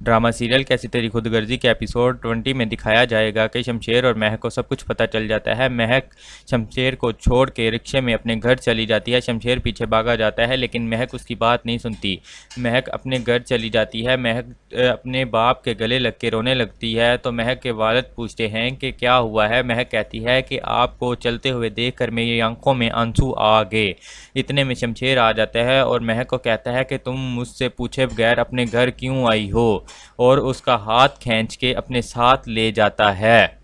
Drama serial कैसी तेरी खुदगर्जी के एपिसोड 20 में दिखाया जाएगा कि शमशेर और महक को सब कुछ पता चल जाता है। महक शमशेर को छोड़ के रिक्शे में अपने घर चली जाती है। शमशेर पीछे भागा जाता है लेकिन महक उसकी बात नहीं सुनती। महक अपने घर चली जाती है। महक अपने बाप के गले लग के रोने लगती है तो महक के वालिद पूछते हैं कि क्या हुआ है। महक कहती है कि आपको चलते हुए देखकर मेरी आंखों में आंसू आ गए। इतने में शमशेर आ जाता है और महक को कहता है कि तुम मुझसे पूछे बगैर अपने घर क्यों आई हो, और उसका हाथ खींच के अपने साथ ले जाता है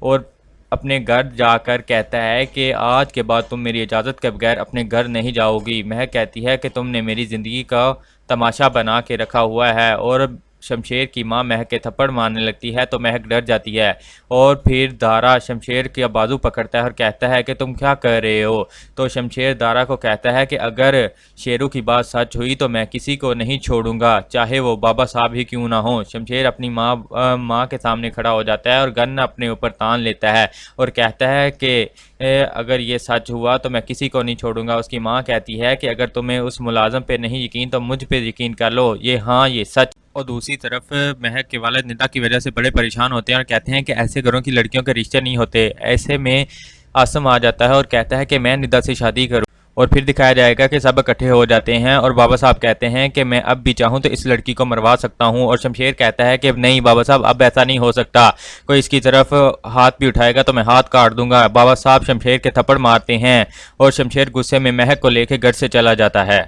और अपने घर जाकर कहता है कि आज के बाद तुम मेरी इजाज़त के बगैर अपने घर नहीं जाओगी। महक कहती है कि तुमने मेरी ज़िंदगी का तमाशा बना के रखा हुआ है, और शमशेर की मां महक के थप्पड़ मारने लगती है तो महक डर जाती है और फिर दारा शमशेर का बाजू पकड़ता है और कहता है कि तुम क्या कर रहे हो। तो शमशेर दारा को कहता है कि अगर शेरू की बात सच हुई तो मैं किसी को नहीं छोड़ूंगा, चाहे वो बाबा साहब ही क्यों ना हो। शमशेर अपनी माँ के सामने खड़ा हो जाता है और गन अपने ऊपर तान लेता है और कहता है कि अगर ये सच हुआ तो मैं किसी को नहीं छोड़ूंगा। उसकी माँ कहती है कि अगर तुम्हें उस मुलाजम पे नहीं यकीन तो मुझ पे यकीन कर लो, ये हाँ ये सच। और दूसरी तरफ महक के वालिद निदा की वजह से बड़े परेशान होते हैं और कहते हैं कि ऐसे घरों की लड़कियों के रिश्ते नहीं होते। ऐसे में आसम आ जाता है और कहता है कि मैं निदा से शादी करूं, और फिर दिखाया जाएगा कि सब इकट्ठे हो जाते हैं और बाबा साहब कहते हैं कि मैं अब भी चाहूँ तो इस लड़की को मरवा सकता हूँ। और शमशेर कहता है कि नहीं बाबा साहब, अब ऐसा नहीं हो सकता, कोई इसकी तरफ हाथ भी उठाएगा तो मैं हाथ काट दूंगा। बाबा साहब शमशेर के थप्पड़ मारते हैं और शमशेर गुस्से में महक को लेकर घर से चला जाता है।